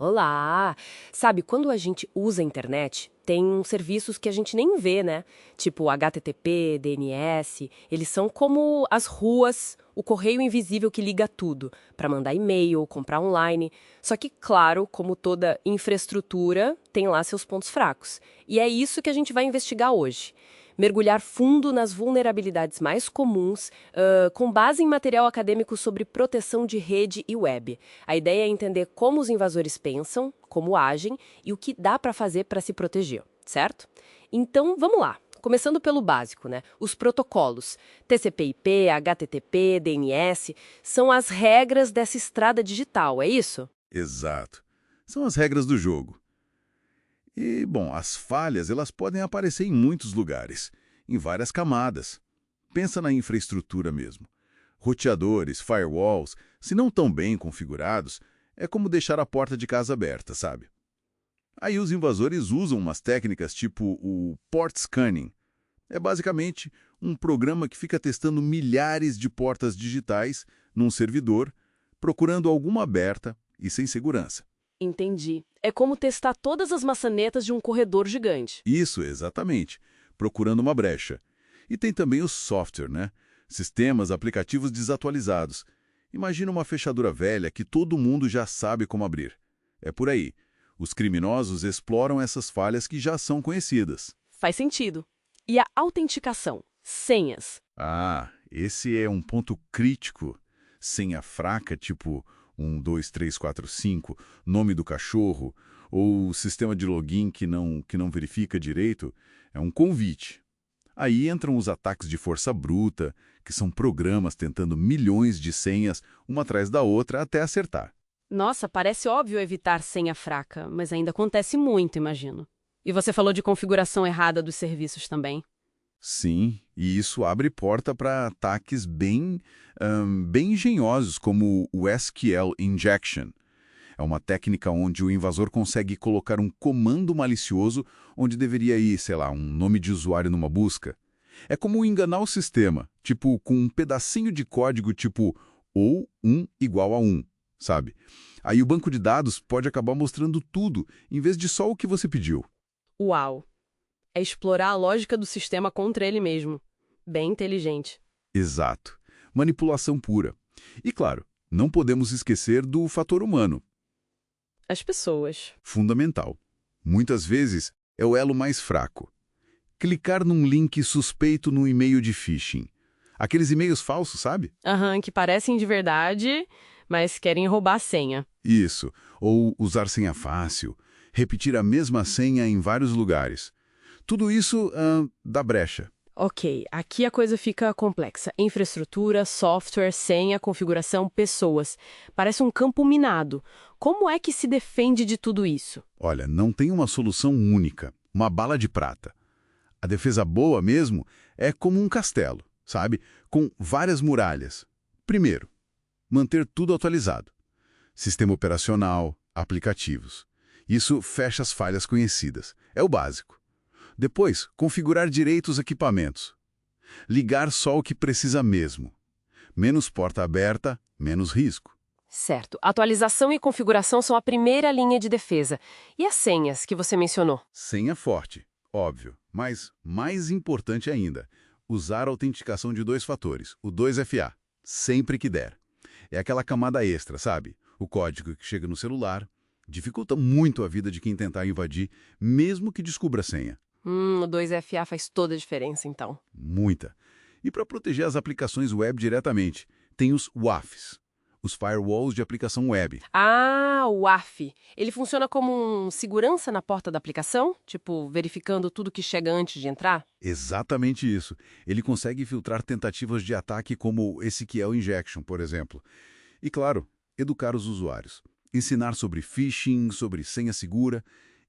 Olá! Sabe, quando a gente usa a internet, tem uns serviços que a gente nem vê, né? Tipo HTTP, DNS, eles são como as ruas, o correio invisível que liga tudo, para mandar e-mail, comprar online. Só que, claro, como toda infraestrutura, tem lá seus pontos fracos. E é isso que a gente vai investigar hoje. Mergulhar fundo nas vulnerabilidades mais comuns, com base em material acadêmico sobre proteção de rede e web. A ideia é entender como os invasores pensam, como agem e o que dá para fazer para se proteger, certo? Então, vamos lá. Começando pelo básico, né? Os protocolos TCP/IP, HTTP, DNS, são as regras dessa estrada digital, é isso? Exato. São as regras do jogo. E, bom, as falhas elas podem aparecer em muitos lugares, em várias camadas. Pensa na infraestrutura mesmo. Roteadores, firewalls, se não tão bem configurados, é como deixar a porta de casa aberta, sabe? Aí os invasores usam umas técnicas tipo o port scanning. É basicamente um programa que fica testando milhares de portas digitais num servidor, procurando alguma aberta e sem segurança. Entendi. É como testar todas as maçanetas de um corredor gigante. Isso, exatamente. Procurando uma brecha. E tem também o software, né? Sistemas, aplicativos desatualizados. Imagina uma fechadura velha que todo mundo já sabe como abrir. É por aí. Os criminosos exploram essas falhas que já são conhecidas. Faz sentido. E a autenticação? Senhas. Ah, esse é um ponto crítico. Senha fraca, tipo 1, 2, 3, 4, 5, nome do cachorro, ou sistema de login que não verifica direito, é um convite. Aí entram os ataques de força bruta, que são programas tentando milhões de senhas, uma atrás da outra, até acertar. Nossa, parece óbvio evitar senha fraca, mas ainda acontece muito, imagino. E você falou de configuração errada dos serviços também. Sim, e isso abre porta para ataques bem engenhosos, como o SQL Injection. É uma técnica onde o invasor consegue colocar um comando malicioso onde deveria ir, sei lá, um nome de usuário numa busca. É como enganar o sistema, tipo com um pedacinho de código tipo ou 1 igual a 1, sabe? Aí o banco de dados pode acabar mostrando tudo, em vez de só o que você pediu. Uau! É explorar a lógica do sistema contra ele mesmo. Bem inteligente. Exato. Manipulação pura. E claro, não podemos esquecer do fator humano, As pessoas. fundamental. Muitas vezes é o elo mais fraco. Clicar num link suspeito no e-mail de phishing. Aqueles e-mails falsos, sabe? Aham, que parecem de verdade, mas querem roubar a senha. Isso. Ou usar senha fácil. Repetir a mesma senha em vários lugares. Tudo isso dá brecha. Ok, aqui a coisa fica complexa. Infraestrutura, software, senha, configuração, pessoas. Parece um campo minado. Como é que se defende de tudo isso? Olha, não tem uma solução única, uma bala de prata. A defesa boa mesmo é como um castelo, sabe? Com várias muralhas. Primeiro, manter tudo atualizado. Sistema operacional, aplicativos. Isso fecha as falhas conhecidas. É o básico. Depois, configurar direito os equipamentos. Ligar só o que precisa mesmo. Menos porta aberta, menos risco. Certo. Atualização e configuração são a primeira linha de defesa. E as senhas que você mencionou? Senha forte, óbvio. Mas, mais importante ainda, usar a autenticação de 2 fatores, o 2FA, sempre que der. É aquela camada extra, sabe? O código que chega no celular dificulta muito a vida de quem tentar invadir, mesmo que descubra a senha. O 2FA faz toda a diferença, então. Muita. E para proteger as aplicações web diretamente, tem os WAFs, os firewalls de aplicação web. Ah, o AF. Ele funciona como um segurança na porta da aplicação? Tipo, verificando tudo que chega antes de entrar? Exatamente isso. Ele consegue filtrar tentativas de ataque como SQL Injection, por exemplo. E, claro, educar os usuários. Ensinar sobre phishing, sobre senha segura.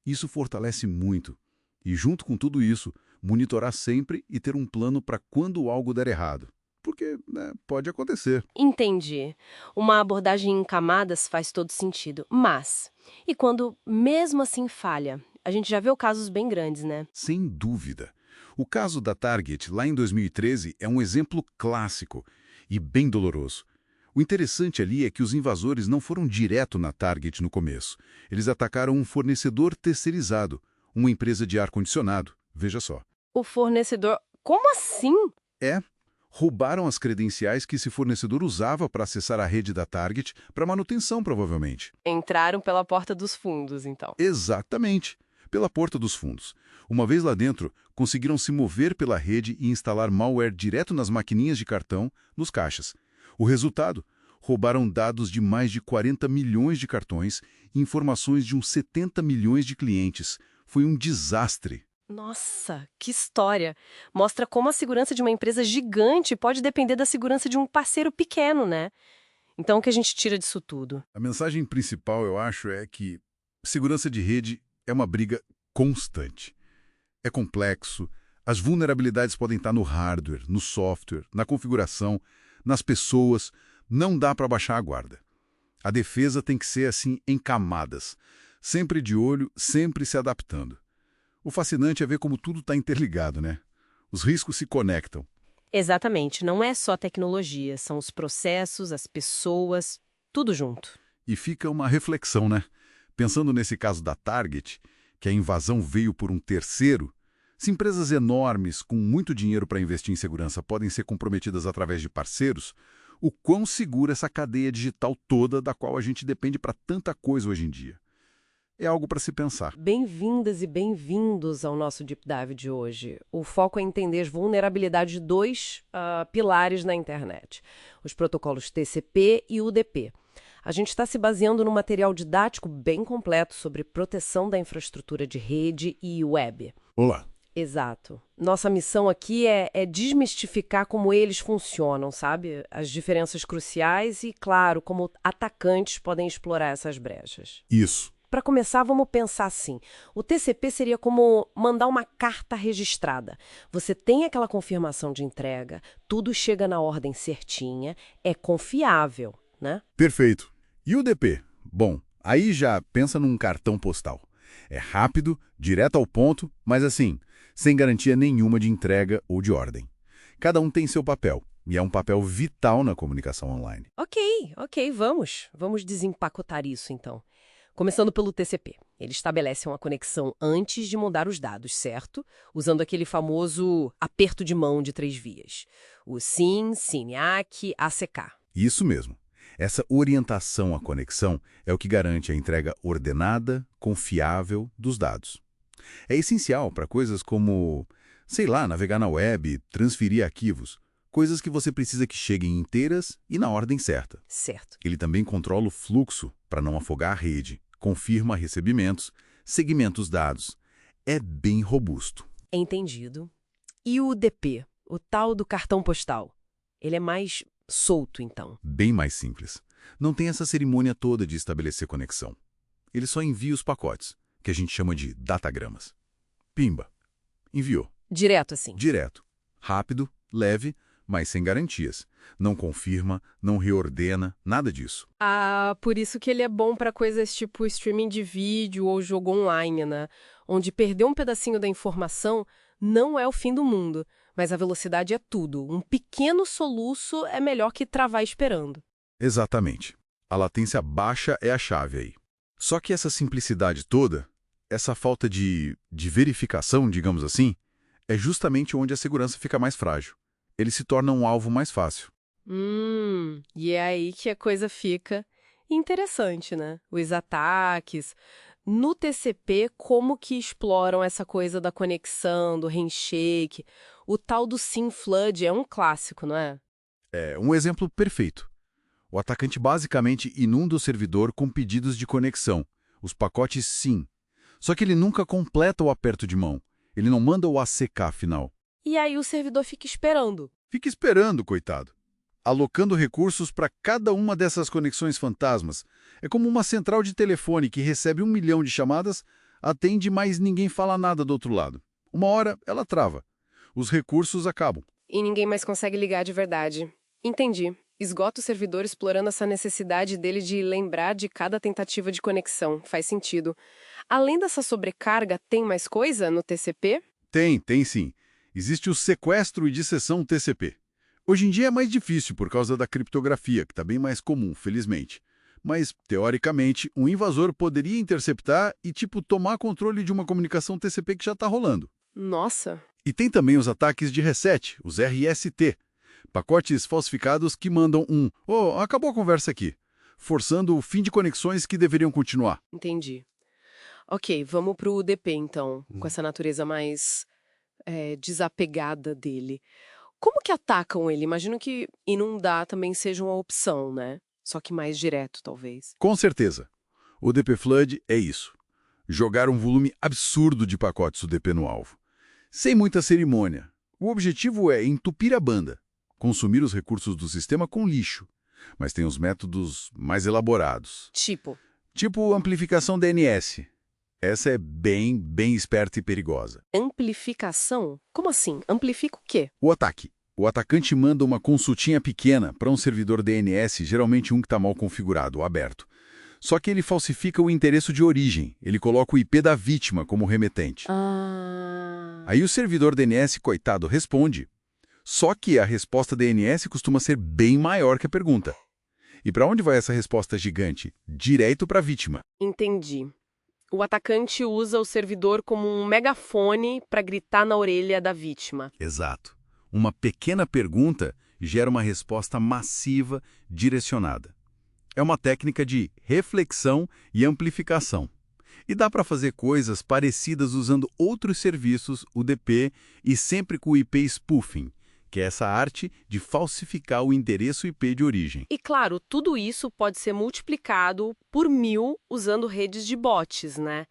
Isso fortalece muito. E, junto com tudo isso, monitorar sempre e ter um plano para quando algo der errado. Porque, né, pode acontecer. Entendi. Uma abordagem em camadas faz todo sentido. Mas, e quando mesmo assim falha? A gente já viu casos bem grandes, né? Sem dúvida. O caso da Target, lá em 2013, é um exemplo clássico e bem doloroso. O interessante ali é que os invasores não foram direto na Target no começo. Eles atacaram um fornecedor terceirizado, uma empresa de ar-condicionado. Veja só. O fornecedor... Como assim? É, roubaram as credenciais que esse fornecedor usava para acessar a rede da Target para manutenção, provavelmente. Entraram pela porta dos fundos, então. Exatamente, pela porta dos fundos. Uma vez lá dentro, conseguiram se mover pela rede e instalar malware direto nas maquininhas de cartão, nos caixas. O resultado? Roubaram dados de mais de 40 milhões de cartões e informações de uns 70 milhões de clientes. Foi um desastre. Nossa, que história! Mostra como a segurança de uma empresa gigante pode depender da segurança de um parceiro pequeno, né? Então, o que a gente tira disso tudo? A mensagem principal, eu acho, é que segurança de rede é uma briga constante. É complexo, as vulnerabilidades podem estar no hardware, no software, na configuração, nas pessoas, não dá para baixar a guarda. A defesa tem que ser assim em camadas, sempre de olho, sempre se adaptando. O fascinante é ver como tudo está interligado, né? Os riscos se conectam. Exatamente, não é só tecnologia, são os processos, as pessoas, tudo junto. E fica uma reflexão, né? Pensando nesse caso da Target, que a invasão veio por um terceiro, se empresas enormes com muito dinheiro para investir em segurança podem ser comprometidas através de parceiros, o quão segura essa cadeia digital toda da qual a gente depende para tanta coisa hoje em dia? É algo para se pensar. Bem-vindas e bem-vindos ao nosso Deep Dive de hoje. O foco é entender as vulnerabilidades de dois pilares na internet, os protocolos TCP e UDP. A gente está se baseando num material didático bem completo sobre proteção da infraestrutura de rede e web. Olá. Exato. Nossa missão aqui é desmistificar como eles funcionam, sabe? As diferenças cruciais e, claro, como atacantes podem explorar essas brechas. Isso. Para começar, vamos pensar assim. O TCP seria como mandar uma carta registrada. Você tem aquela confirmação de entrega, tudo chega na ordem certinha, é confiável, né? Perfeito. E o DP? Bom, aí já pensa num cartão postal. É rápido, direto ao ponto, mas assim, sem garantia nenhuma de entrega ou de ordem. Cada um tem seu papel, e é um papel vital na comunicação online. Ok, vamos desempacotar isso então. Começando pelo TCP. Ele estabelece uma conexão antes de mandar os dados, certo? Usando aquele famoso aperto de mão de 3 vias. O SYN, SYN-ACK, ACK. Isso mesmo. Essa orientação à conexão é o que garante a entrega ordenada, confiável dos dados. É essencial para coisas como, sei lá, navegar na web, transferir arquivos, coisas que você precisa que cheguem inteiras e na ordem certa. Certo. Ele também controla o fluxo para não afogar a rede, confirma recebimentos, segmenta os dados. É bem robusto. Entendido. E o DP, o tal do cartão postal? Ele é mais solto, então? Bem mais simples. Não tem essa cerimônia toda de estabelecer conexão. Ele só envia os pacotes, que a gente chama de datagramas. Pimba. Enviou. Direto assim? Direto. Rápido, leve, mas sem garantias. Não confirma, não reordena, nada disso. Ah, por isso que ele é bom para coisas tipo streaming de vídeo ou jogo online, né? Onde perder um pedacinho da informação não é o fim do mundo, mas a velocidade é tudo. Um pequeno soluço é melhor que travar esperando. Exatamente. A latência baixa é a chave aí. Só que essa simplicidade toda, essa falta de verificação, digamos assim, é justamente onde a segurança fica mais frágil. Ele se torna um alvo mais fácil. E é aí que a coisa fica interessante, né? Os ataques. No TCP, como que exploram essa coisa da conexão, do handshake? O tal do SYN Flood é um clássico, não é? É um exemplo perfeito. O atacante basicamente inunda o servidor com pedidos de conexão, os pacotes SYN. Só que ele nunca completa o aperto de mão. Ele não manda o ACK final. E aí o servidor fica esperando. Fica esperando, coitado. Alocando recursos para cada uma dessas conexões fantasmas. É como uma central de telefone que recebe 1 milhão de chamadas, atende, mas ninguém fala nada do outro lado. Uma hora, ela trava. Os recursos acabam. E ninguém mais consegue ligar de verdade. Entendi. Esgota o servidor explorando essa necessidade dele de lembrar de cada tentativa de conexão. Faz sentido. Além dessa sobrecarga, tem mais coisa no TCP? Tem sim. Existe o sequestro e disseção TCP. Hoje em dia é mais difícil por causa da criptografia, que está bem mais comum, felizmente. Mas, teoricamente, um invasor poderia interceptar e, tipo, tomar controle de uma comunicação TCP que já está rolando. Nossa, E tem também os ataques de reset, os RST, pacotes falsificados que mandam "Oh, acabou a conversa aqui", forçando o fim de conexões que deveriam continuar. entendi. Ok, vamos pro UDP então, com essa natureza mais desapegada dele. Como que atacam ele? Imagino que inundar também seja uma opção, né? Só que mais direto, talvez. Com certeza. O DP Flood é isso. Jogar um volume absurdo de pacotes UDP no alvo. Sem muita cerimônia. O objetivo é entupir a banda, consumir os recursos do sistema com lixo. Mas tem os métodos mais elaborados. Tipo amplificação DNS. Essa é bem esperta e perigosa. Amplificação? Como assim? Amplifica o quê? O ataque. O atacante manda uma consultinha pequena para um servidor DNS, geralmente um que está mal configurado ou aberto. Só que ele falsifica o endereço de origem. Ele coloca o IP da vítima como remetente. Aí o servidor DNS, coitado, responde. Só que a resposta DNS costuma ser bem maior que a pergunta. E para onde vai essa resposta gigante? Direto para a vítima. Entendi. O atacante usa o servidor como um megafone para gritar na orelha da vítima. Exato. Uma pequena pergunta gera uma resposta massiva, direcionada. É uma técnica de reflexão e amplificação. E dá para fazer coisas parecidas usando outros serviços UDP e sempre com o IP spoofing, que é essa arte de falsificar o endereço IP de origem. E claro, tudo isso pode ser multiplicado por 1000 usando redes de bots, né?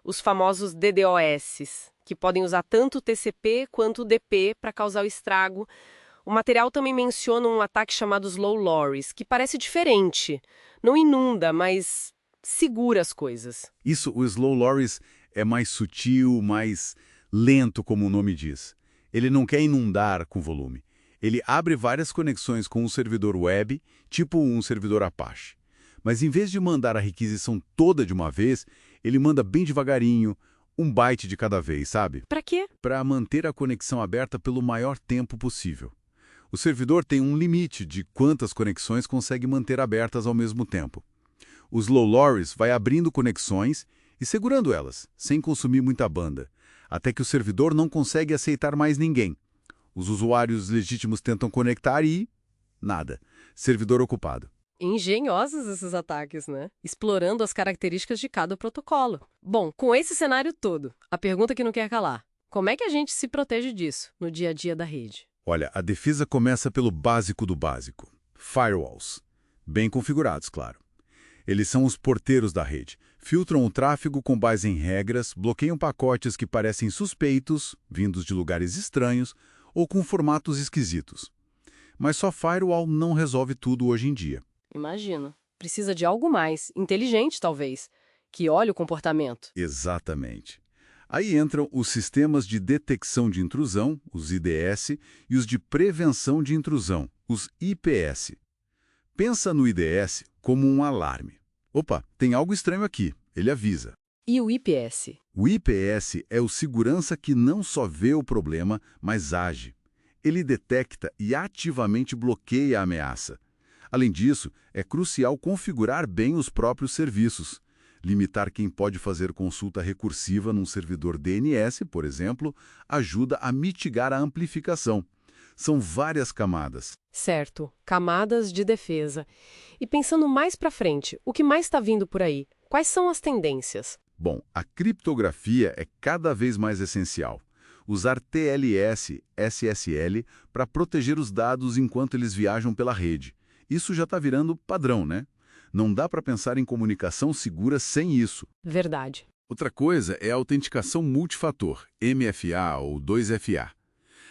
Os famosos DDoS, que podem usar tanto o TCP quanto o DP para causar o estrago. O material também menciona um ataque chamado Slow Loris, que parece diferente. Não inunda, mas segura as coisas. Isso, o Slow Loris é mais sutil, mais lento, como o nome diz. Ele não quer inundar com volume. Ele abre várias conexões com um servidor web, tipo um servidor Apache. Mas em vez de mandar a requisição toda de uma vez, ele manda bem devagarinho, 1 byte de cada vez, sabe? Para quê? Para manter a conexão aberta pelo maior tempo possível. O servidor tem um limite de quantas conexões consegue manter abertas ao mesmo tempo. O Slow Loris vai abrindo conexões e segurando elas, sem consumir muita banda, até que o servidor não consegue aceitar mais ninguém. Os usuários legítimos tentam conectar e... nada. Servidor ocupado. Engenhosos esses ataques, né? Explorando as características de cada protocolo. Bom, com esse cenário todo, a pergunta que não quer calar. Como é que a gente se protege disso no dia a dia da rede? Olha, a defesa começa pelo básico do básico. Firewalls. Bem configurados, claro. Eles são os porteiros da rede. Filtram o tráfego com base em regras, bloqueiam pacotes que parecem suspeitos, vindos de lugares estranhos, ou com formatos esquisitos. Mas só firewall não resolve tudo hoje em dia. Imagino. Precisa de algo mais, inteligente talvez, que olhe o comportamento. Exatamente. Aí entram os sistemas de detecção de intrusão, os IDS, e os de prevenção de intrusão, os IPS. Pensa no IDS como um alarme. Opa, tem algo estranho aqui, ele avisa. E o IPS? O IPS é o segurança que não só vê o problema, mas age. Ele detecta e ativamente bloqueia a ameaça. Além disso, é crucial configurar bem os próprios serviços. Limitar quem pode fazer consulta recursiva num servidor DNS, por exemplo, ajuda a mitigar a amplificação. São várias camadas. Certo, camadas de defesa. E pensando mais para frente, o que mais está vindo por aí? Quais são as tendências? Bom, a criptografia é cada vez mais essencial. Usar TLS, SSL, para proteger os dados enquanto eles viajam pela rede. Isso já está virando padrão, né? Não dá para pensar em comunicação segura sem isso. Verdade. Outra coisa é a autenticação multifator, MFA ou 2FA.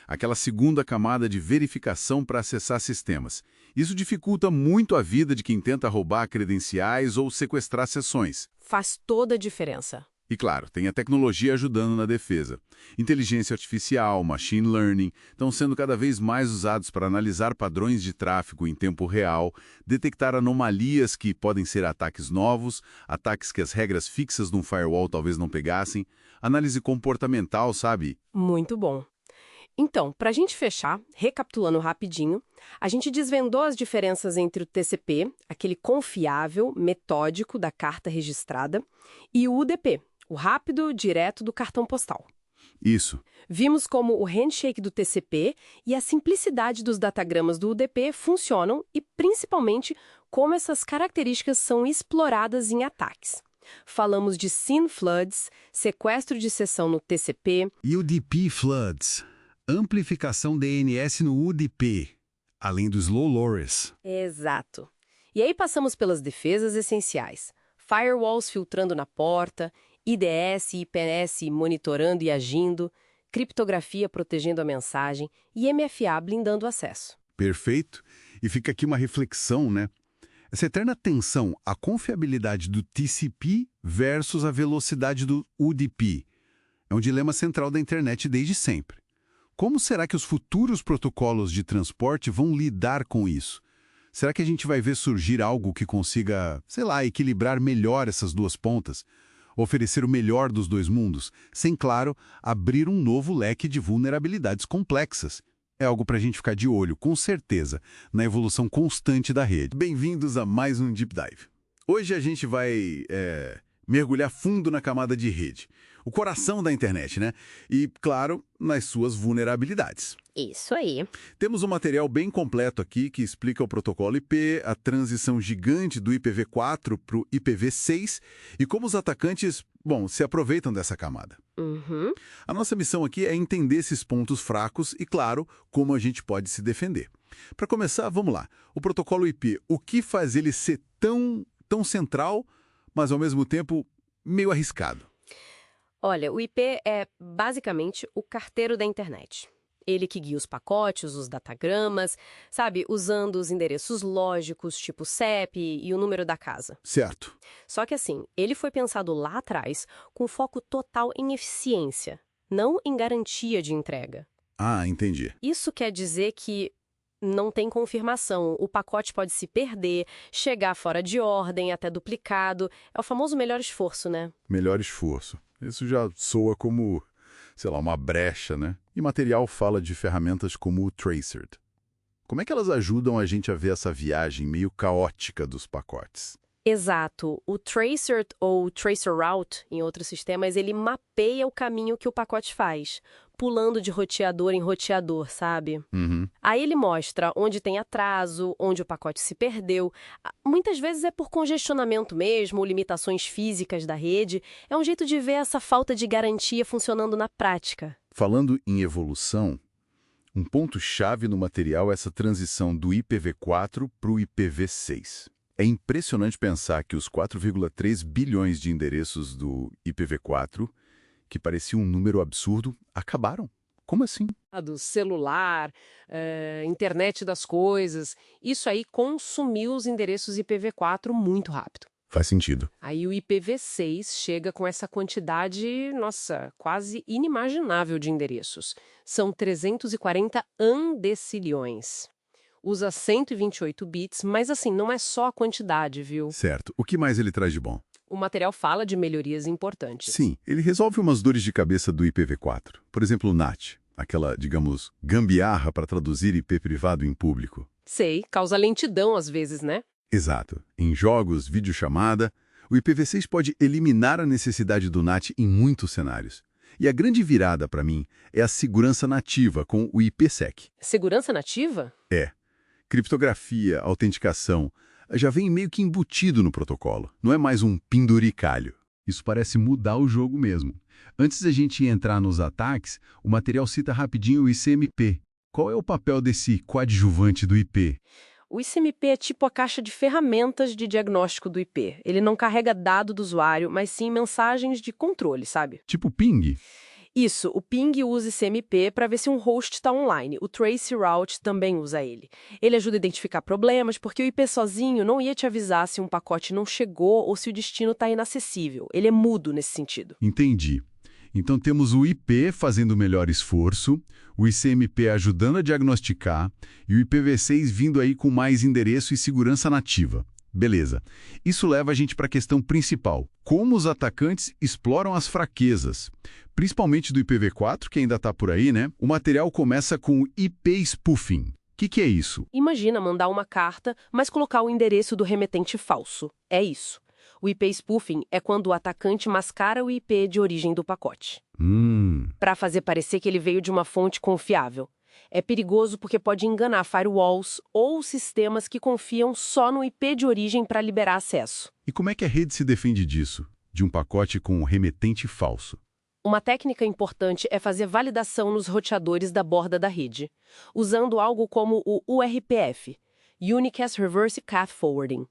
Aquela segunda camada de verificação para acessar sistemas. Isso dificulta muito a vida de quem tenta roubar credenciais ou sequestrar sessões. Faz toda a diferença. E claro, tem a tecnologia ajudando na defesa. Inteligência artificial, machine learning, estão sendo cada vez mais usados para analisar padrões de tráfego em tempo real, detectar anomalias que podem ser ataques novos, ataques que as regras fixas de um firewall talvez não pegassem, análise comportamental, sabe? Muito bom. Então, para a gente fechar, recapitulando rapidinho, a gente desvendou as diferenças entre o TCP, aquele confiável, metódico da carta registrada, e o UDP, o rápido, direto do cartão postal. Isso. Vimos como o handshake do TCP e a simplicidade dos datagramas do UDP funcionam e, principalmente, como essas características são exploradas em ataques. Falamos de SYN floods, sequestro de sessão no TCP, UDP floods, amplificação DNS no UDP, além dos low lowers. Exato. E aí passamos pelas defesas essenciais. Firewalls filtrando na porta, IDS e IPS monitorando e agindo, criptografia protegendo a mensagem e MFA blindando o acesso. Perfeito. E fica aqui uma reflexão, né? Essa eterna tensão, a confiabilidade do TCP versus a velocidade do UDP, é um dilema central da internet desde sempre. Como será que os futuros protocolos de transporte vão lidar com isso? Será que a gente vai ver surgir algo que consiga, sei lá, equilibrar melhor essas duas pontas? Oferecer o melhor dos dois mundos, sem, claro, abrir um novo leque de vulnerabilidades complexas. É algo para a gente ficar de olho, com certeza, na evolução constante da rede. Bem-vindos a mais um Deep Dive. Hoje a gente vai mergulhar fundo na camada de rede, o coração da internet, né? E, claro, nas suas vulnerabilidades. Isso aí. Temos um material bem completo aqui que explica o protocolo IP, a transição gigante do IPv4 para o IPv6 e como os atacantes, se aproveitam dessa camada. Uhum. A nossa missão aqui é entender esses pontos fracos e, claro, como a gente pode se defender. Para começar, vamos lá. O protocolo IP, o que faz ele ser tão central, mas ao mesmo tempo meio arriscado? Olha, o IP é basicamente o carteiro da internet. Ele que guia os pacotes, os datagramas, sabe, usando os endereços lógicos, tipo CEP e o número da casa. Certo. Só que assim, ele foi pensado lá atrás com foco total em eficiência, não em garantia de entrega. Ah, entendi. Isso quer dizer que não tem confirmação, o pacote pode se perder, chegar fora de ordem, até duplicado. É o famoso melhor esforço, né? Melhor esforço. Isso já soa como, sei lá, uma brecha, né? E material fala de ferramentas como o Tracert. Como é que elas ajudam a gente a ver essa viagem meio caótica dos pacotes? Exato. O Tracert ou Traceroute, em outros sistemas, ele mapeia o caminho que o pacote faz, pulando de roteador em roteador, sabe? Uhum. Aí ele mostra onde tem atraso, onde o pacote se perdeu. Muitas vezes é por congestionamento mesmo, limitações físicas da rede. É um jeito de ver essa falta de garantia funcionando na prática. Falando em evolução, um ponto-chave no material é essa transição do IPv4 para o IPv6. É impressionante pensar que os 4,3 bilhões de endereços do IPv4, que parecia um número absurdo, acabaram. Como assim? Do celular, internet das coisas, isso aí consumiu os endereços IPv4 muito rápido. Faz sentido. Aí o IPv6 chega com essa quantidade, nossa, quase inimaginável de endereços. São 340 andecilhões. Usa 128 bits, mas assim, não é só a quantidade, viu? Certo. O que mais ele traz de bom? O material fala de melhorias importantes. Sim, ele resolve umas dores de cabeça do IPv4. Por exemplo, o NAT, aquela, digamos, gambiarra para traduzir IP privado em público. Sei, causa lentidão às vezes, né? Exato. Em jogos, videochamada, o IPv6 pode eliminar a necessidade do NAT em muitos cenários. E a grande virada, para mim, é a segurança nativa com o IPsec. Segurança nativa? É. Criptografia, autenticação, já vem meio que embutido no protocolo. Não é mais um penduricalho. Isso parece mudar o jogo mesmo. Antes da gente entrar nos ataques, o material cita rapidinho o ICMP. Qual é o papel desse coadjuvante do IP? O ICMP é tipo a caixa de ferramentas de diagnóstico do IP. Ele não carrega dado do usuário, mas sim mensagens de controle, sabe? Tipo ping? Isso, o ping usa ICMP para ver se um host está online. O Traceroute também usa ele. Ele ajuda a identificar problemas, porque o IP sozinho não ia te avisar se um pacote não chegou ou se o destino está inacessível. Ele é mudo nesse sentido. Entendi. Então temos o IP fazendo o melhor esforço, o ICMP ajudando a diagnosticar e o IPv6 vindo aí com mais endereço e segurança nativa. Beleza. Isso leva a gente para a questão principal. Como os atacantes exploram as fraquezas? Principalmente do IPv4, que ainda está por aí, né? O material começa com IP spoofing. O que é isso? Imagina mandar uma carta, mas colocar o endereço do remetente falso. É isso. O IP spoofing é quando o atacante mascara o IP de origem do pacote, para fazer parecer que ele veio de uma fonte confiável. É perigoso porque pode enganar firewalls ou sistemas que confiam só no IP de origem para liberar acesso. E como é que a rede se defende disso? De um pacote com um remetente falso? Uma técnica importante é fazer validação nos roteadores da borda da rede, usando algo como o URPF, Unicast Reverse Path Forwarding.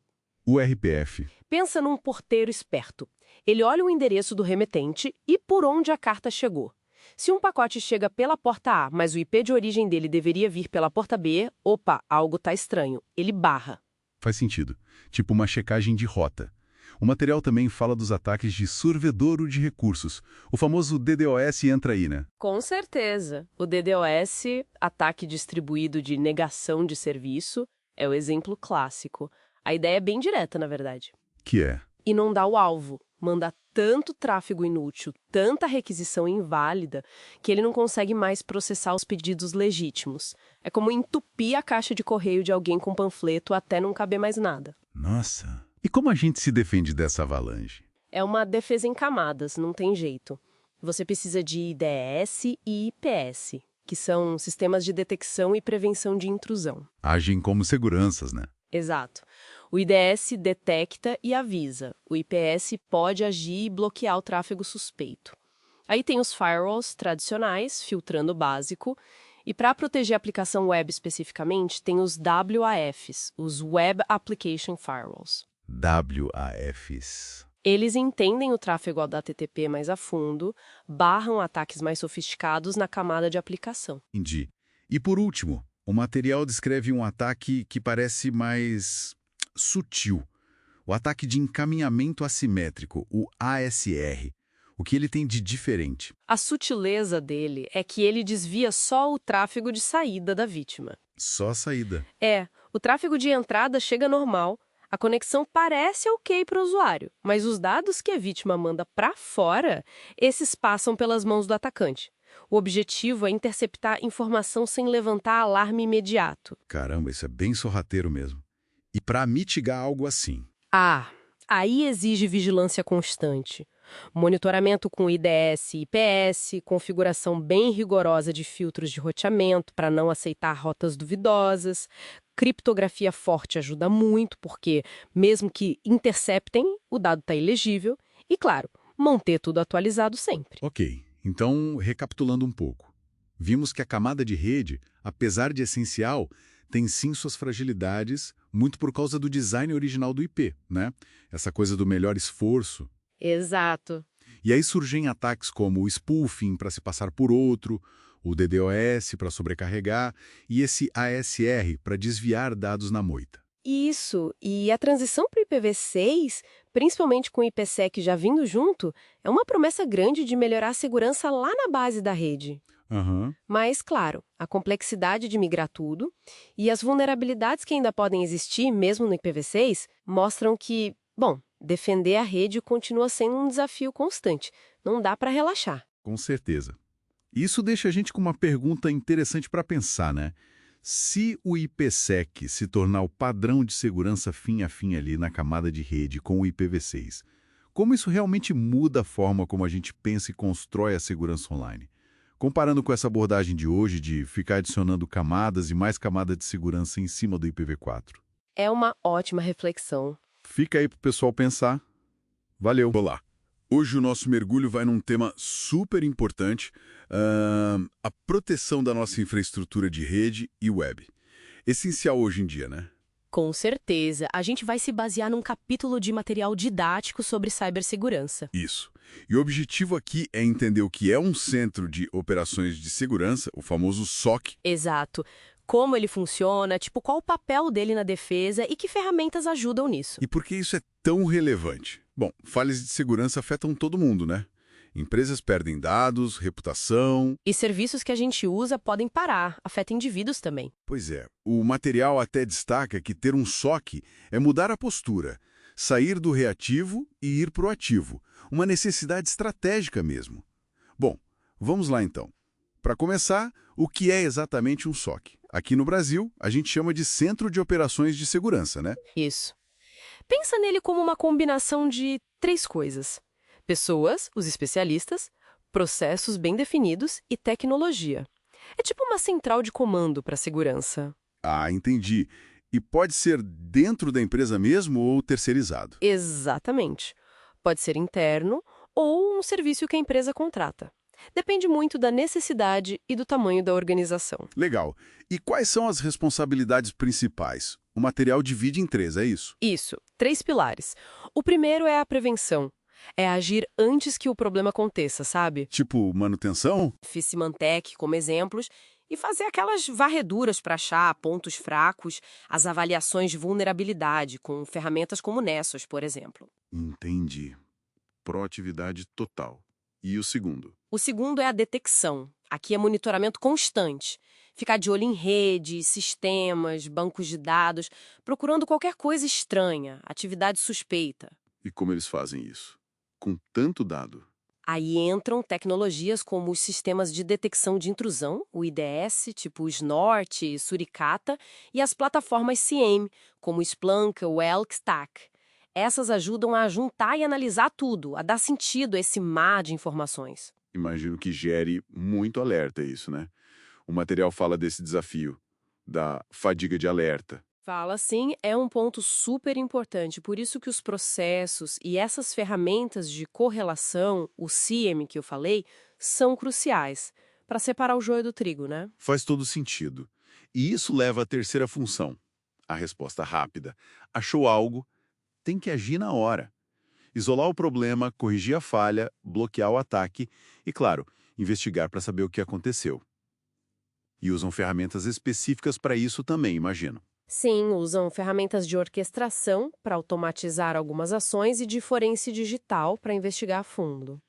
URPF. Pensa num porteiro esperto. Ele olha o endereço do remetente e por onde a carta chegou. Se um pacote chega pela porta A, mas o IP de origem dele deveria vir pela porta B, opa, algo tá estranho. Ele barra. Faz sentido. Tipo uma checagem de rota. O material também fala dos ataques de sorvedouro de recursos. O famoso DDoS entra aí, né? Com certeza. O DDoS, ataque distribuído de negação de serviço, é o exemplo clássico. A ideia é bem direta, na verdade. Que é? Inundar o alvo, mandar tanto tráfego inútil, tanta requisição inválida, que ele não consegue mais processar os pedidos legítimos. É como entupir a caixa de correio de alguém com panfleto até não caber mais nada. Nossa! E como a gente se defende dessa avalanche? É uma defesa em camadas, não tem jeito. Você precisa de IDS e IPS, que são sistemas de detecção e prevenção de intrusão. Agem como seguranças, né? Exato. O IDS detecta e avisa. O IPS pode agir e bloquear o tráfego suspeito. Aí tem os firewalls tradicionais, filtrando o básico. E para proteger a aplicação web especificamente, tem os WAFs, os Web Application Firewalls. WAFs. Eles entendem o tráfego HTTP mais a fundo, barram ataques mais sofisticados na camada de aplicação. Entendi. E por último, o material descreve um ataque que parece mais sutil. O ataque de encaminhamento assimétrico, o ASR. O que ele tem de diferente? A sutileza dele é que ele desvia só o tráfego de saída da vítima. Só a saída. O tráfego de entrada chega normal, a conexão parece ok para o usuário, mas os dados que a vítima manda para fora, esses passam pelas mãos do atacante. O objetivo é interceptar informação sem levantar alarme imediato. Caramba, isso é bem sorrateiro mesmo. E para mitigar algo assim? Aí exige vigilância constante. Monitoramento com IDS e IPS, configuração bem rigorosa de filtros de roteamento para não aceitar rotas duvidosas. Criptografia forte ajuda muito, porque mesmo que interceptem, o dado está ilegível. E, claro, manter tudo atualizado sempre. Ok, então, recapitulando um pouco. Vimos que a camada de rede, apesar de essencial, tem sim suas fragilidades, muito por causa do design original do IP, né? Essa coisa do melhor esforço. Exato. E aí surgem ataques como o spoofing para se passar por outro, o DDoS para sobrecarregar e esse ASR para desviar dados na moita. Isso, e a transição para o IPv6, principalmente com o IPsec já vindo junto, é uma promessa grande de melhorar a segurança lá na base da rede. Mas, claro, a complexidade de migrar tudo e as vulnerabilidades que ainda podem existir, mesmo no IPv6, mostram que, defender a rede continua sendo um desafio constante. Não dá para relaxar. Com certeza. Isso deixa a gente com uma pergunta interessante para pensar, né? Se o IPsec se tornar o padrão de segurança fim a fim ali na camada de rede com o IPv6, como isso realmente muda a forma como a gente pensa e constrói a segurança online? Comparando com essa abordagem de hoje de ficar adicionando camadas e mais camadas de segurança em cima do IPv4. É uma ótima reflexão. Fica aí pro pessoal pensar. Valeu. Olá. Hoje o nosso mergulho vai num tema super importante, a proteção da nossa infraestrutura de rede e web. Essencial hoje em dia, né? Com certeza. A gente vai se basear num capítulo de material didático sobre cibersegurança. Isso. E o objetivo aqui é entender o que é um centro de operações de segurança, o famoso SOC. Exato. Como ele funciona, qual o papel dele na defesa e que ferramentas ajudam nisso. E por que isso é tão relevante? Bom, falhas de segurança afetam todo mundo, né? Empresas perdem dados, reputação. E serviços que a gente usa podem parar, afeta indivíduos também. Pois é, o material até destaca que ter um SOC é mudar a postura, sair do reativo e ir para o ativo, uma necessidade estratégica mesmo. Bom, vamos lá então. Para começar, o que é exatamente um SOC? Aqui no Brasil, a gente chama de Centro de Operações de Segurança, né? Isso. Pensa nele como uma combinação de 3 coisas: pessoas, os especialistas, processos bem definidos e tecnologia. É tipo uma central de comando para a segurança. Ah, entendi. E pode ser dentro da empresa mesmo ou terceirizado? Exatamente. Pode ser interno ou um serviço que a empresa contrata. Depende muito da necessidade e do tamanho da organização. Legal. E quais são as responsabilidades principais? O material divide em 3, é isso? Isso, 3 pilares. O primeiro é a prevenção. É agir antes que o problema aconteça, sabe? Tipo manutenção? Fiz Symantec como exemplos e fazer aquelas varreduras para achar pontos fracos, as avaliações de vulnerabilidade com ferramentas como Nessus, por exemplo. Entendi. Proatividade total. E o segundo? O segundo é a detecção. Aqui é monitoramento constante. Ficar de olho em redes, sistemas, bancos de dados, procurando qualquer coisa estranha, atividade suspeita. E como eles fazem isso? Com tanto dado? Aí entram tecnologias como os sistemas de detecção de intrusão, o IDS, tipo o Snort, Suricata, e as plataformas CIEM, como o Splunk ou Elk Stack. Essas ajudam a juntar e analisar tudo, a dar sentido a esse mar de informações. Imagino que gere muito alerta isso, né? O material fala desse desafio, da fadiga de alerta. Fala sim, é um ponto super importante, por isso que os processos e essas ferramentas de correlação, o CIEM que eu falei, são cruciais para separar o joio do trigo, né? Faz todo sentido. E isso leva à terceira função, a resposta rápida. Achou algo, tem que agir na hora. Isolar o problema, corrigir a falha, bloquear o ataque e, claro, investigar para saber o que aconteceu. E usam ferramentas específicas para isso também, imagino. Sim, usam ferramentas de orquestração para automatizar algumas ações e de forense digital para investigar a fundo.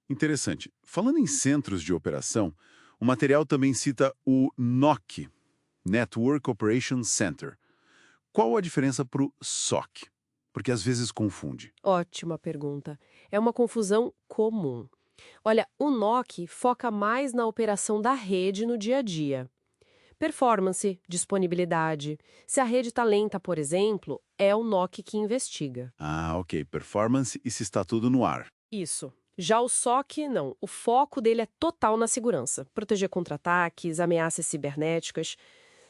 Interessante. Falando em centros de operação, o material também cita o NOC, Network Operations Center. Qual a diferença para o SOC? Porque às vezes confunde. Ótima pergunta. É uma confusão comum. Olha, o NOC foca mais na operação da rede no dia a dia. Performance, disponibilidade. Se a rede está lenta, por exemplo, é o NOC que investiga. Ah, ok. Performance e se está tudo no ar. Isso. Já o SOC, não. O foco dele é total na segurança. Proteger contra ataques, ameaças cibernéticas.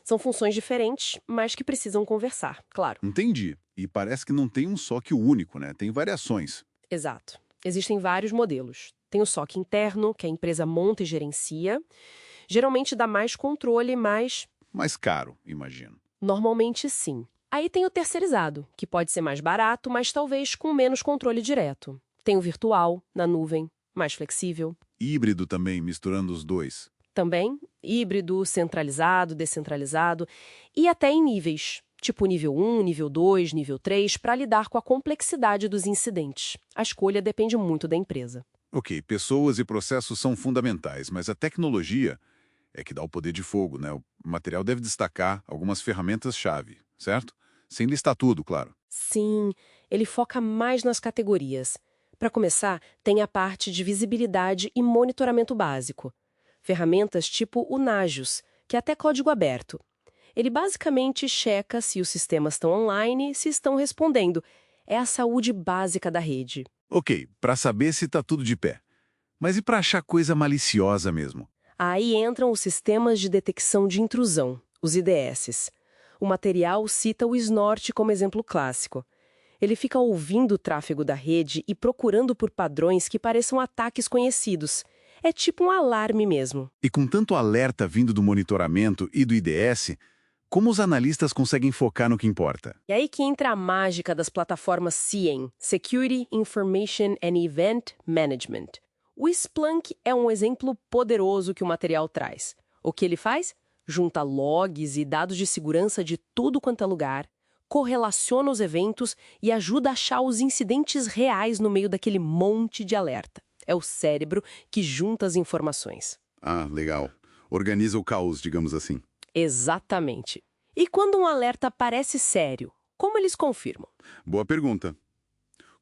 São funções diferentes, mas que precisam conversar, claro. Entendi. E parece que não tem um SOC único, né? Tem variações. Exato. Existem vários modelos. Tem o SOC interno, que a empresa monta e gerencia. Geralmente dá mais controle, mas... Mais caro, imagino. Normalmente sim. Aí tem o terceirizado, que pode ser mais barato, mas talvez com menos controle direto. Tem o virtual, na nuvem, mais flexível. Híbrido também, misturando os dois. Também híbrido, centralizado, descentralizado e até em níveis, tipo nível 1, nível 2, nível 3, para lidar com a complexidade dos incidentes. A escolha depende muito da empresa. Ok, pessoas e processos são fundamentais, mas a tecnologia é que dá o poder de fogo, né? O material deve destacar algumas ferramentas-chave, certo? Sem listar tudo, claro. Sim, ele foca mais nas categorias. Para começar, tem a parte de visibilidade e monitoramento básico. Ferramentas tipo o Nagios, que é até código aberto. Ele basicamente checa se os sistemas estão online e se estão respondendo. É a saúde básica da rede. Ok, para saber se está tudo de pé. Mas e para achar coisa maliciosa mesmo? Aí entram os sistemas de detecção de intrusão, os IDSs. O material cita o Snort como exemplo clássico. Ele fica ouvindo o tráfego da rede e procurando por padrões que pareçam ataques conhecidos. É tipo um alarme mesmo. E com tanto alerta vindo do monitoramento e do IDS, como os analistas conseguem focar no que importa? E aí que entra a mágica das plataformas CIEM, Security Information and Event Management. O Splunk é um exemplo poderoso que o material traz. O que ele faz? Junta logs e dados de segurança de tudo quanto é lugar, correlaciona os eventos e ajuda a achar os incidentes reais no meio daquele monte de alerta. É o cérebro que junta as informações. Ah, legal. Organiza o caos, digamos assim. Exatamente. E quando um alerta parece sério, como eles confirmam? Boa pergunta.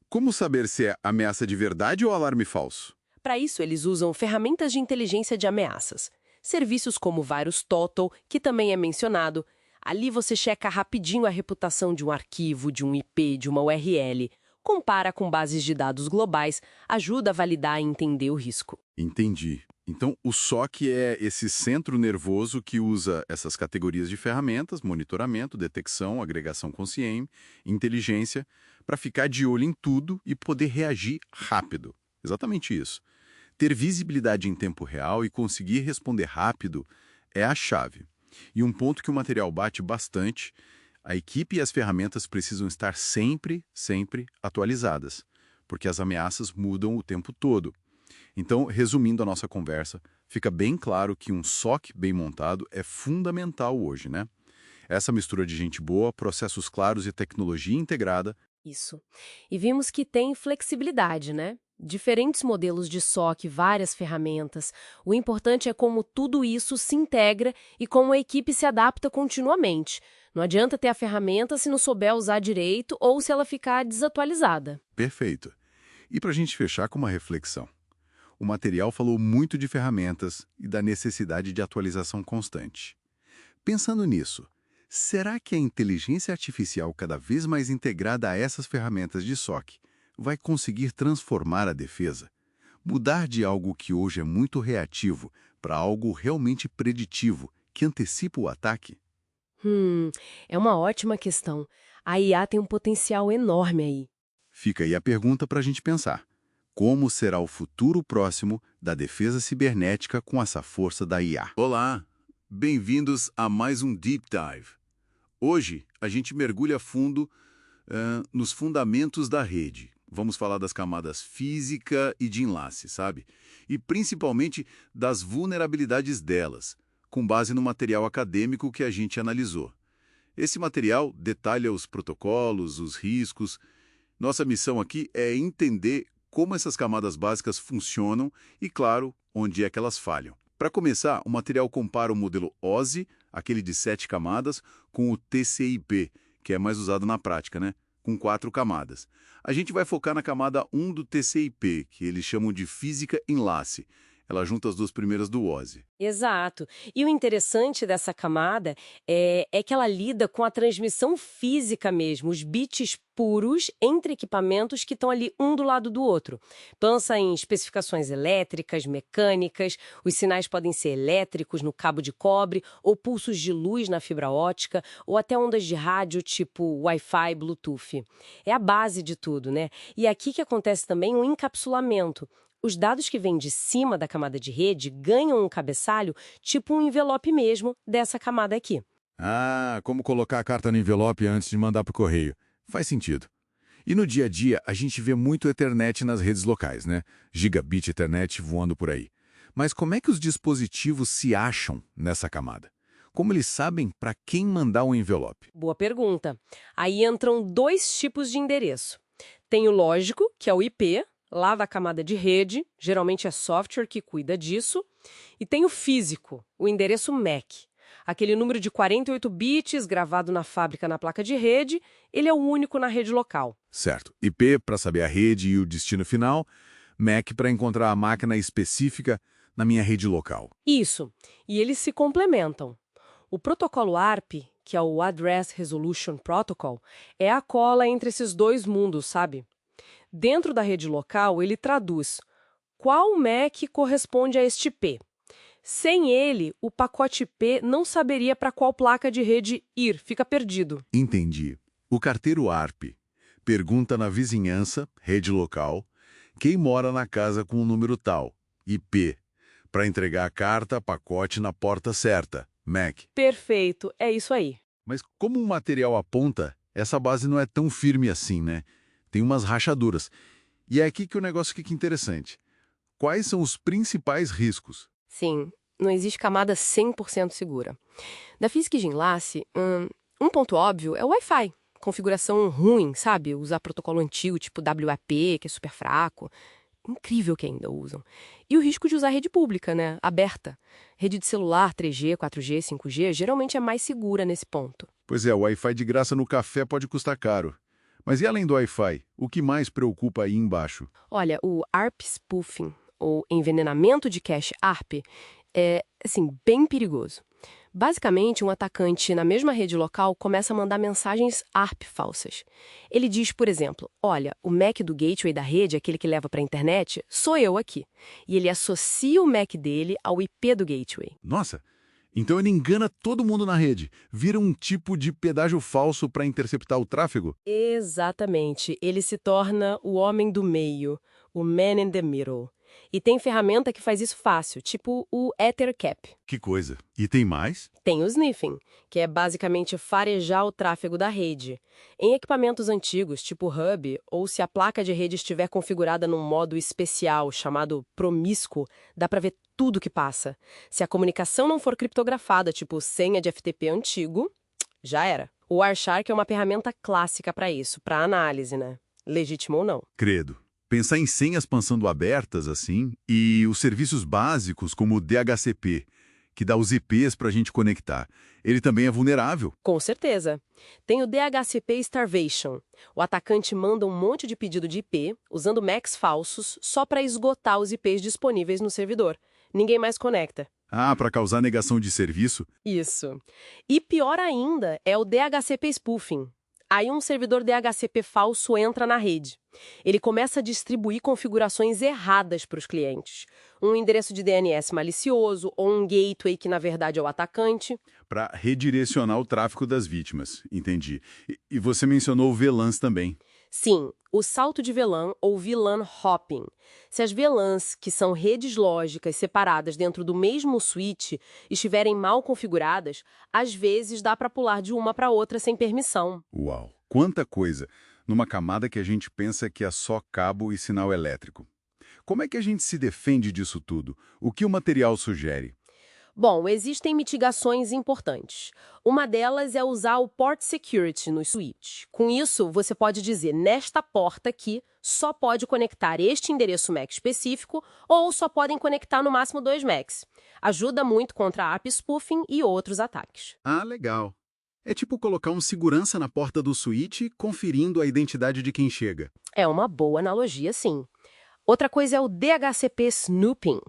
Como saber se é ameaça de verdade ou alarme falso? Para isso, eles usam ferramentas de inteligência de ameaças. Serviços como o VirusTotal, que também é mencionado. Ali você checa rapidinho a reputação de um arquivo, de um IP, de uma URL. Compara com bases de dados globais, ajuda a validar e entender o risco. Entendi. Então, o SOC é esse centro nervoso que usa essas categorias de ferramentas, monitoramento, detecção, agregação com CIEM, inteligência, para ficar de olho em tudo e poder reagir rápido. Exatamente isso. Ter visibilidade em tempo real e conseguir responder rápido é a chave. E um ponto que o material bate bastante, a equipe e as ferramentas precisam estar sempre atualizadas, porque as ameaças mudam o tempo todo. Então, resumindo a nossa conversa, fica bem claro que um SOC bem montado é fundamental hoje, né? Essa mistura de gente boa, processos claros e tecnologia integrada. Isso. E vimos que tem flexibilidade, né? Diferentes modelos de SOC, várias ferramentas. O importante é como tudo isso se integra e como a equipe se adapta continuamente. Não adianta ter a ferramenta se não souber usar direito ou se ela ficar desatualizada. Perfeito. E para a gente fechar com uma reflexão. O material falou muito de ferramentas e da necessidade de atualização constante. Pensando nisso, será que a inteligência artificial cada vez mais integrada a essas ferramentas de SOC vai conseguir transformar a defesa? Mudar de algo que hoje é muito reativo para algo realmente preditivo, que antecipa o ataque? É uma ótima questão. A IA tem um potencial enorme aí. Fica aí a pergunta para a gente pensar. Como será o futuro próximo da defesa cibernética com essa força da IA? Olá, bem-vindos a mais um Deep Dive. Hoje, a gente mergulha fundo nos fundamentos da rede. Vamos falar das camadas física e de enlace, sabe? E principalmente das vulnerabilidades delas, com base no material acadêmico que a gente analisou. Esse material detalha os protocolos, os riscos. Nossa missão aqui é entender como essas camadas básicas funcionam e, claro, onde é que elas falham. Para começar, o material compara o modelo OSI, aquele de 7 camadas, com o TCP, que é mais usado na prática, né? Com 4 camadas. A gente vai focar na camada 1 do TCP, que eles chamam de física enlace. Ela junta as duas primeiras do OSI. Exato. E o interessante dessa camada é que ela lida com a transmissão física mesmo, os bits puros entre equipamentos que estão ali um do lado do outro. Pensa em especificações elétricas, mecânicas, os sinais podem ser elétricos no cabo de cobre, ou pulsos de luz na fibra ótica, ou até ondas de rádio tipo Wi-Fi, Bluetooth. É a base de tudo, né? E é aqui que acontece também um encapsulamento. Os dados que vêm de cima da camada de rede ganham um cabeçalho, tipo um envelope mesmo, dessa camada aqui. Ah, como colocar a carta no envelope antes de mandar para o correio. Faz sentido. E no dia a dia, a gente vê muito Ethernet nas redes locais, né? Gigabit Ethernet voando por aí. Mas como é que os dispositivos se acham nessa camada? Como eles sabem para quem mandar um envelope? Boa pergunta. Aí entram dois tipos de endereço. Tem o lógico, que é o IP, lá da camada de rede, geralmente é software que cuida disso, e tem o físico, o endereço MAC. Aquele número de 48 bits gravado na fábrica na placa de rede, ele é o único na rede local. Certo. IP para saber a rede e o destino final, MAC para encontrar a máquina específica na minha rede local. Isso. E eles se complementam. O protocolo ARP, que é o Address Resolution Protocol, é a cola entre esses dois mundos, sabe? Dentro da rede local, ele traduz qual MAC corresponde a este IP. Sem ele, o pacote IP não saberia para qual placa de rede ir, fica perdido. Entendi. O carteiro ARP pergunta na vizinhança, rede local, quem mora na casa com o número tal, IP, para entregar a carta, pacote na porta certa, MAC. Perfeito, é isso aí. Mas como o material aponta, essa base não é tão firme assim, né? Tem umas rachaduras. E é aqui que o negócio fica interessante. Quais são os principais riscos? Sim, não existe camada 100% segura. Da física de enlace, um ponto óbvio é o Wi-Fi. Configuração ruim, sabe? Usar protocolo antigo, tipo WAP, que é super fraco. incrível que ainda usam. E o risco de usar rede pública, né? Aberta. Rede de celular, 3G, 4G, 5G, geralmente é mais segura nesse ponto. Pois é, o Wi-Fi de graça no café pode custar caro. Mas e além do Wi-Fi, o que mais preocupa aí embaixo? Olha, o ARP spoofing, ou envenenamento de cache ARP, é, assim, bem perigoso. Basicamente, um atacante na mesma rede local começa a mandar mensagens ARP falsas. Ele diz, por exemplo, olha, o MAC do gateway da rede, aquele que leva para a internet, sou eu aqui. E ele associa o MAC dele ao IP do gateway. Nossa, então ele engana todo mundo na rede, vira um tipo de pedágio falso para interceptar o tráfego? Exatamente. Ele se torna o homem do meio, o man in the middle. E tem ferramenta que faz isso fácil, tipo o EtherCap. Que coisa. E tem mais? Tem o sniffing, que é basicamente farejar o tráfego da rede. Em equipamentos antigos, tipo hub, ou se a placa de rede estiver configurada num modo especial chamado promíscuo, dá para ver tudo que passa. Se a comunicação não for criptografada, tipo senha de FTP antigo, já era. O Wireshark é uma ferramenta clássica para isso, para análise, né? Legítimo ou não. Credo. Pensar em senhas passando abertas, assim, e os serviços básicos como o DHCP, que dá os IPs para a gente conectar, ele também é vulnerável. Com certeza. Tem o DHCP Starvation. O atacante manda um monte de pedido de IP, usando MACs falsos, só para esgotar os IPs disponíveis no servidor. Ninguém mais conecta. Ah, para causar negação de serviço? Isso. E pior ainda é o DHCP Spoofing. Aí um servidor DHCP falso entra na rede. Ele começa a distribuir configurações erradas para os clientes. Um endereço de DNS malicioso ou um gateway que na verdade é o atacante. Para redirecionar o tráfego das vítimas, entendi. E você mencionou o VLANs também. Sim, o salto de VLAN ou VLAN hopping. Se as VLANs, que são redes lógicas separadas dentro do mesmo switch, estiverem mal configuradas, às vezes dá para pular de uma para outra sem permissão. Uau, quanta coisa! Numa camada que a gente pensa que é só cabo e sinal elétrico. Como é que a gente se defende disso tudo? O que o material sugere? Bom, existem mitigações importantes. Uma delas é usar o Port Security no switch. Com isso, você pode dizer, nesta porta aqui, só pode conectar este endereço MAC específico ou só podem conectar no máximo 2 MACs. Ajuda muito contra ARP spoofing e outros ataques. Ah, legal. É tipo colocar um segurança na porta do switch, conferindo a identidade de quem chega. É uma boa analogia, sim. Outra coisa é o DHCP Snooping.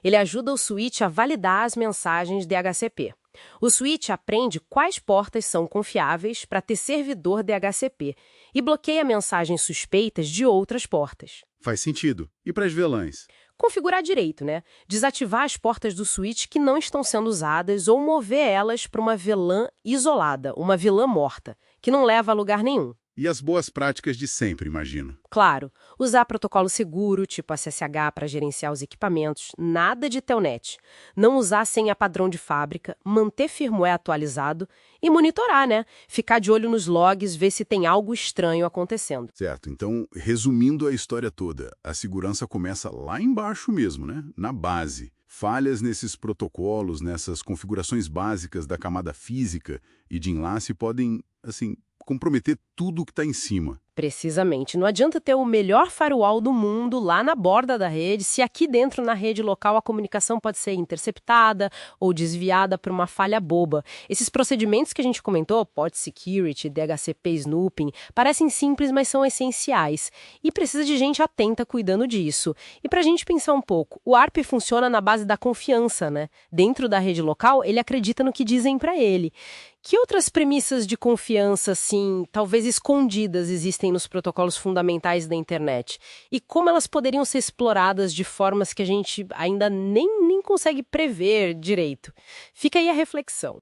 Ele ajuda o switch a validar as mensagens DHCP. O switch aprende quais portas são confiáveis para ter servidor DHCP e bloqueia mensagens suspeitas de outras portas. Faz sentido. E para as VLANs? Configurar direito, né? Desativar as portas do switch que não estão sendo usadas ou mover elas para uma VLAN isolada, uma VLAN morta, que não leva a lugar nenhum. E as boas práticas de sempre, imagino. Claro, usar protocolo seguro, tipo SSH para gerenciar os equipamentos, nada de telnet. Não usar senha padrão de fábrica, manter firmware atualizado e monitorar, né? Ficar de olho nos logs, ver se tem algo estranho acontecendo. Certo, então, resumindo a história toda, a segurança começa lá embaixo mesmo, né? Na base. Falhas nesses protocolos, nessas configurações básicas da camada física e de enlace podem, assim, comprometer tudo que está em cima. Precisamente. Não adianta ter o melhor firewall do mundo lá na borda da rede, se aqui dentro na rede local a comunicação pode ser interceptada ou desviada por uma falha boba. Esses procedimentos que a gente comentou, Port Security, DHCP Snooping, parecem simples, mas são essenciais. E precisa de gente atenta cuidando disso. E para a gente pensar um pouco, o ARP funciona na base da confiança, né? Dentro da rede local, ele acredita no que dizem para ele. Que outras premissas de confiança, assim, talvez escondidas, existem nos protocolos fundamentais da internet? E como elas poderiam ser exploradas de formas que a gente ainda nem consegue prever direito? Fica aí a reflexão.